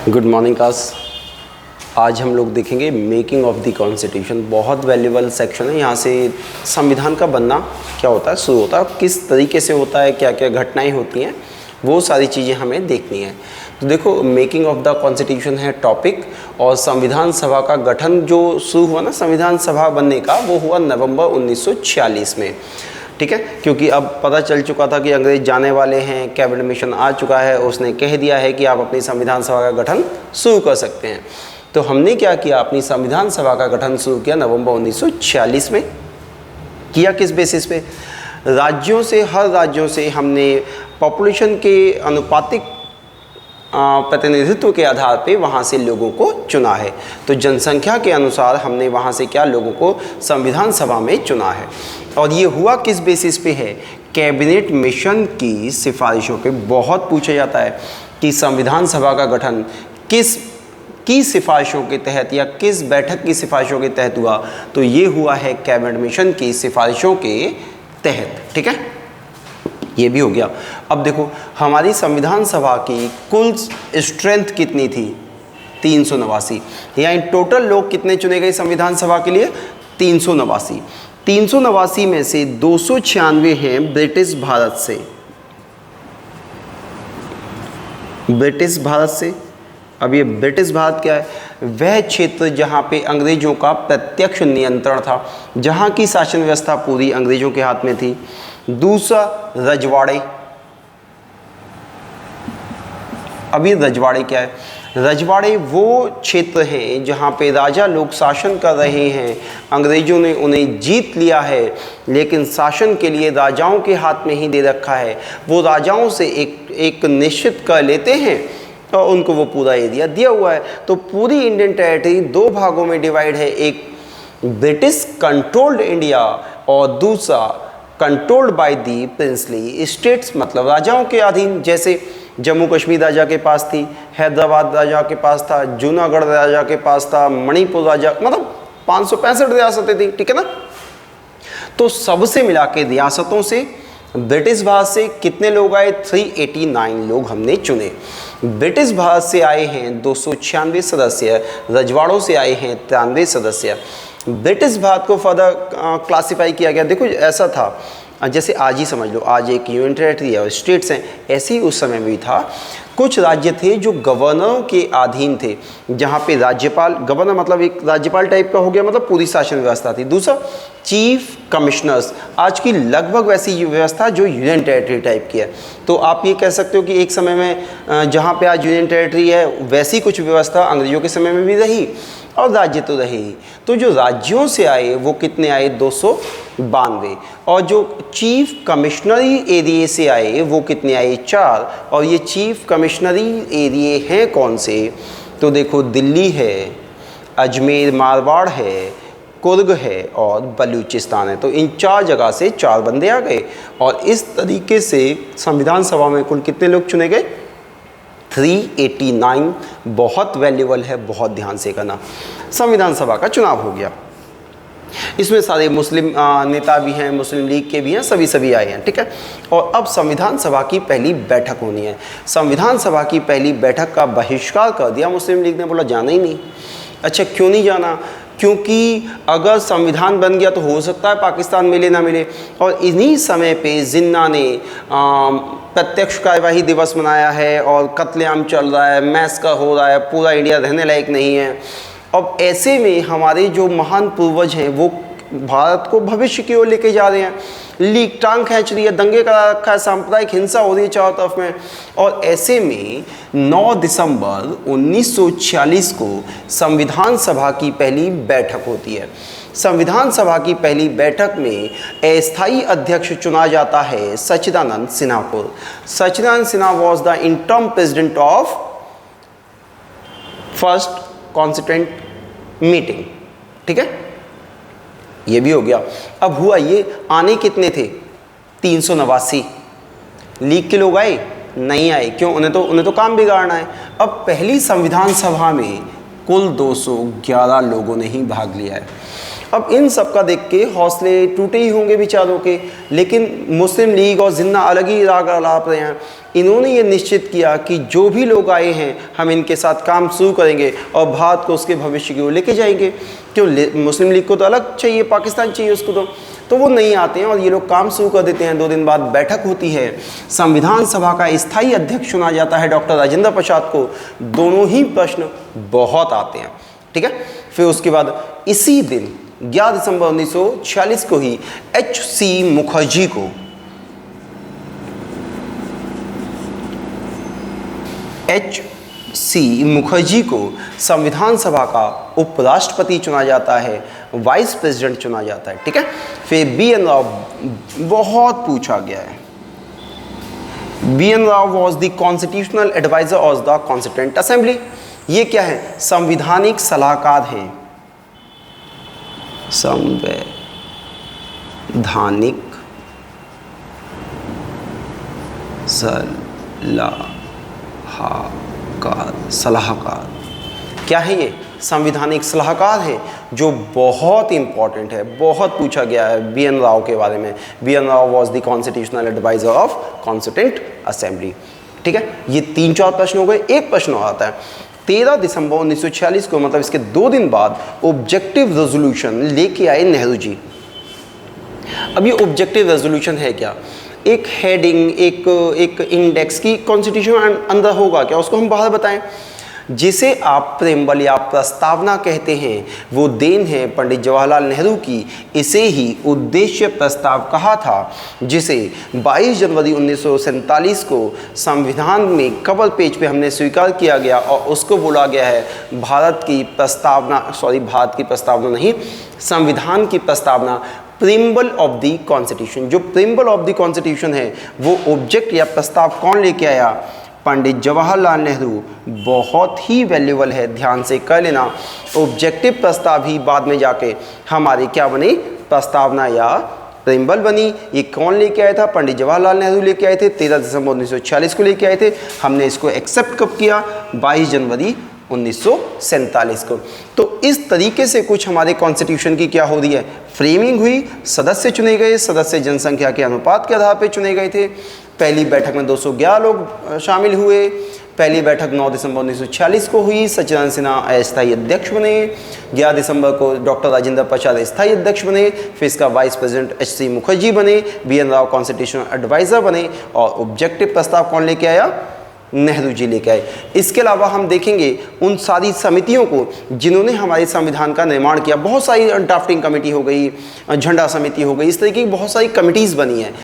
Good morning class. आज हम लोग देखेंगे मेकिंग ऑफ द कॉन्स्टिट्यूशन। बहुत वैल्यूबल सेक्शन है। यहाँ से संविधान का बनना क्या होता है, शुरू होता है, किस तरीके से होता है, क्या क्या घटनाएं होती हैं, वो सारी चीज़ें हमें देखनी है। तो देखो, मेकिंग ऑफ द कॉन्स्टिट्यूशन है टॉपिक, और संविधान सभा का गठन जो शुरू हुआ ना संविधान सभा बनने का, वो हुआ नवंबर 1946 में। ठीक है, क्योंकि अब पता चल चुका था कि अंग्रेज जाने वाले हैं, कैबिनेट मिशन आ चुका है, उसने कह दिया है कि आप अपनी संविधान सभा का गठन शुरू कर सकते हैं। तो हमने क्या किया, अपनी संविधान सभा का गठन शुरू किया नवंबर 1946 में। किया किस बेसिस पे? राज्यों से, हर राज्यों से हमने पॉपुलेशन के अनुपातिक प्रतिनिधित्व के आधार पे वहाँ से लोगों को चुना है। तो जनसंख्या के अनुसार हमने वहाँ से क्या लोगों को संविधान सभा में चुना है। और ये हुआ किस बेसिस पे है? कैबिनेट मिशन की सिफारिशों पे। बहुत पूछा जाता है कि संविधान सभा का गठन किस की सिफारिशों के तहत या किस बैठक की सिफारिशों के तहत हुआ, तो ये हुआ है कैबिनेट मिशन की सिफारिशों के तहत। ठीक है, ये भी हो गया। अब देखो, हमारी संविधान सभा की कुल स्ट्रेंथ कितनी थी? 389। यानी टोटल लोग कितने चुने गए संविधान सभा के लिए? 389। 389 में से 296 हैं ब्रिटिश भारत से। ब्रिटिश भारत से। अब ये ब्रिटिश भारत क्या है? वह क्षेत्र जहाँ पे अंग्रेजों का प्रत्यक्ष नियंत्रण था, जहाँ की शासन व्यवस्था पूरी अंग्रेजों के हाथ में थी। दूसरा, रजवाड़े। अभी रजवाड़े क्या है? रजवाड़े वो क्षेत्र हैं जहाँ पे राजा लोग शासन कर रहे हैं, अंग्रेजों ने उन्हें जीत लिया है, लेकिन शासन के लिए राजाओं के हाथ में ही दे रखा है। वो राजाओं से एक निश्चित कर लेते हैं और उनको वो पूरा एरिया दिया हुआ है। तो पूरी इंडियन टेरिटरी दो भागों में डिवाइड है, एक ब्रिटिश कंट्रोल्ड इंडिया और दूसरा controlled by the princely states, मतलब राजाओं के अधीन। जैसे जम्मू कश्मीर राजा के पास थी, हैदराबाद राजा के पास था, जूनागढ़ राजा के पास था, मणिपुर राजा, मतलब 565 रियासतें थी। ठीक है ना। तो सबसे मिला के रियासतों से ब्रिटिश भारत से कितने लोग आए? 389 लोग हमने चुने। ब्रिटिश भारत से आए हैं 296 सदस्य, रजवाड़ों से आए हैं 93 सदस्य। ब्रिटिश भारत को फर्दर क्लासिफाई किया गया। देखो, ऐसा था जैसे आज ही समझ लो, आज एक यूनियन टेरिटरी है और स्टेट्स हैं, ऐसे ही उस समय भी था। कुछ राज्य थे जो गवर्नरों के अधीन थे, जहाँ पे राज्यपाल, गवर्नर मतलब एक राज्यपाल टाइप का हो गया, मतलब पूरी शासन व्यवस्था थी। दूसरा, चीफ कमिश्नर्स, आज की लगभग वैसी व्यवस्था जो यूनियन टेरिटरी टाइप की है। तो आप ये कह सकते हो कि एक समय में जहाँ पे आज यूनियन टेरिटरी है, वैसी कुछ व्यवस्था अंग्रेजों के समय में भी रही, और राज्य तो रहे ही। तो जो राज्यों से आए वो कितने आए? 292। और जो चीफ कमिश्नरी एरिया से आए वो कितने आए? 4। और ये चीफ कमिश्नरी एरिया हैं कौन से? तो देखो, दिल्ली है, अजमेर मारवाड़ है, कुर्ग है और बलूचिस्तान है। तो इन 4 जगह से 4 बंदे आ गए। और इस तरीके से संविधान सभा में कुल कितने लोग चुने गए? 389। बहुत वैल्यूबल है, बहुत ध्यान से करना। संविधान सभा का चुनाव हो गया। इसमें सारे मुस्लिम नेता भी हैं, मुस्लिम लीग के भी हैं, सभी आए हैं। ठीक है। और अब संविधान सभा की पहली बैठक होनी है। संविधान सभा की पहली बैठक का बहिष्कार कर दिया मुस्लिम लीग ने, बोला जाना ही नहीं। अच्छा, क्यों नहीं जाना? क्योंकि अगर संविधान बन गया तो हो सकता है पाकिस्तान मिले ना मिले। और इन्हीं समय पे जिन्ना ने प्रत्यक्ष कार्यवाही दिवस मनाया है और कत्लेआम चल रहा है, मैसकर हो रहा है, पूरा इंडिया रहने लायक नहीं है। अब ऐसे में हमारे जो महान पूर्वज हैं वो भारत को भविष्य की ओर लेके जा रहे हैं। लीग टांग खींच रही है, दंगे करा रखा है, सांप्रदायिक हिंसा हो रही है चारों तरफ में। और ऐसे में 9 दिसंबर 1946 को संविधान सभा की पहली बैठक होती है। संविधान सभा की पहली बैठक में अस्थायी अध्यक्ष चुना जाता है सच्चिदानंद सिन्हा को। Sachchidanand Sinha was the interim president of first constituent meeting. ठीक है, ये भी हो गया। अब हुआ ये, आने कितने थे? 389। लीग के लोग आए? नहीं आए। क्यों? उन्हें तो काम बिगाड़ना है। अब पहली संविधान सभा में कुल 211 लोगों ने ही भाग लिया है। अब इन सब का देख के हौसले टूटे ही होंगे बेचारों के, लेकिन मुस्लिम लीग और जिन्ना अलग ही राग अलाप रहे हैं। इन्होंने ये निश्चित किया कि जो भी लोग आए हैं हम इनके साथ काम शुरू करेंगे और भारत को उसके भविष्य की ओर लेके जाएंगे। क्यों, मुस्लिम लीग को तो अलग चाहिए, पाकिस्तान चाहिए उसको, तो वो नहीं आते हैं और ये लोग काम शुरू कर देते हैं। 2 दिन बाद बैठक होती है, संविधान सभा का स्थायी अध्यक्ष चुना जाता है डॉक्टर राजेंद्र प्रसाद को। दोनों ही प्रश्न बहुत आते हैं, ठीक है। फिर उसके बाद इसी दिन 11 दिसंबर 1946 को ही H.C. मुखर्जी को संविधान सभा का उपराष्ट्रपति चुना जाता है, वाइस प्रेसिडेंट चुना जाता है, ठीक है। फिर B.N. राव, बहुत पूछा गया है। B.N. Rao was the constitutional adviser of the constituent assembly. ये क्या है, संवैधानिक सलाहकार हैं, संवैधानिक सलाहकार क्या है ये, संवैधानिक सलाहकार है, जो बहुत इंपॉर्टेंट है, बहुत पूछा गया है B.N. राव के बारे में। B.N. Rao was the constitutional adviser of constituent assembly, ठीक है। ये 3-4 प्रश्न हो गए। एक प्रश्न और आता है 13 दिसंबर 1946 को, मतलब इसके 2 दिन बाद ऑब्जेक्टिव रेजोल्यूशन लेके आए नेहरू जी। अब ये ऑब्जेक्टिव रेजोल्यूशन है क्या, एक हेडिंग, एक इंडेक्स की कॉन्स्टिट्यूशन अंदर होगा क्या, उसको हम बाहर बताएं। जिसे आप प्रेमबल या प्रस्तावना कहते हैं, वो देन है पंडित जवाहरलाल नेहरू की। इसे ही उद्देश्य प्रस्ताव कहा था, जिसे 22 जनवरी 1947 को संविधान में कवर पेज पे हमने स्वीकार किया गया और उसको बोला गया है भारत की प्रस्तावना नहीं, संविधान की प्रस्तावना, प्रीम्बल ऑफ द कॉन्स्टिट्यूशन। जो प्रीम्बल ऑफ द कॉन्स्टिट्यूशन है वो ऑब्जेक्ट या प्रस्ताव कौन लेके आया, पंडित जवाहरलाल नेहरू। बहुत ही वैल्यूबल है, ध्यान से कर लेना। ऑब्जेक्टिव प्रस्ताव ही बाद में जाके हमारे क्या बने, प्रस्तावना या प्रीम्बल बनी। ये कौन लेके आया था, पंडित जवाहरलाल नेहरू लेके आए थे, 13 दिसंबर 1946 को लेके आए थे। हमने इसको एक्सेप्ट कब किया, 22 जनवरी 1947 को। तो इस तरीके से कुछ हमारे कॉन्स्टिट्यूशन की क्या हो रही है, फ्रेमिंग हुई। सदस्य चुने गए, सदस्य जनसंख्या के अनुपात के आधार पर चुने गए थे। पहली बैठक में 211 लोग शामिल हुए। पहली बैठक 9 दिसंबर 1946 को हुई। सच्चिदानंद सिन्हा अस्थायी अध्यक्ष बने। 11 दिसंबर को डॉक्टर राजेंद्र प्रसाद अस्थायी अध्यक्ष बने। फिर इसका वाइस प्रेसिडेंट H.C. मुखर्जी बने। B.N. राव कॉन्स्टिट्यूशनल एडवाइज़र बने। और ऑब्जेक्टिव प्रस्ताव कौन लेके आया, नेहरू जी लेके आए। इसके अलावा हम देखेंगे उन सारी समितियों को जिन्होंने हमारे संविधान का निर्माण किया। बहुत सारी ड्राफ्टिंग कमेटी हो गई, झंडा समिति हो गई, इस तरीके की बहुत सारी कमिटीज़ बनी हैं।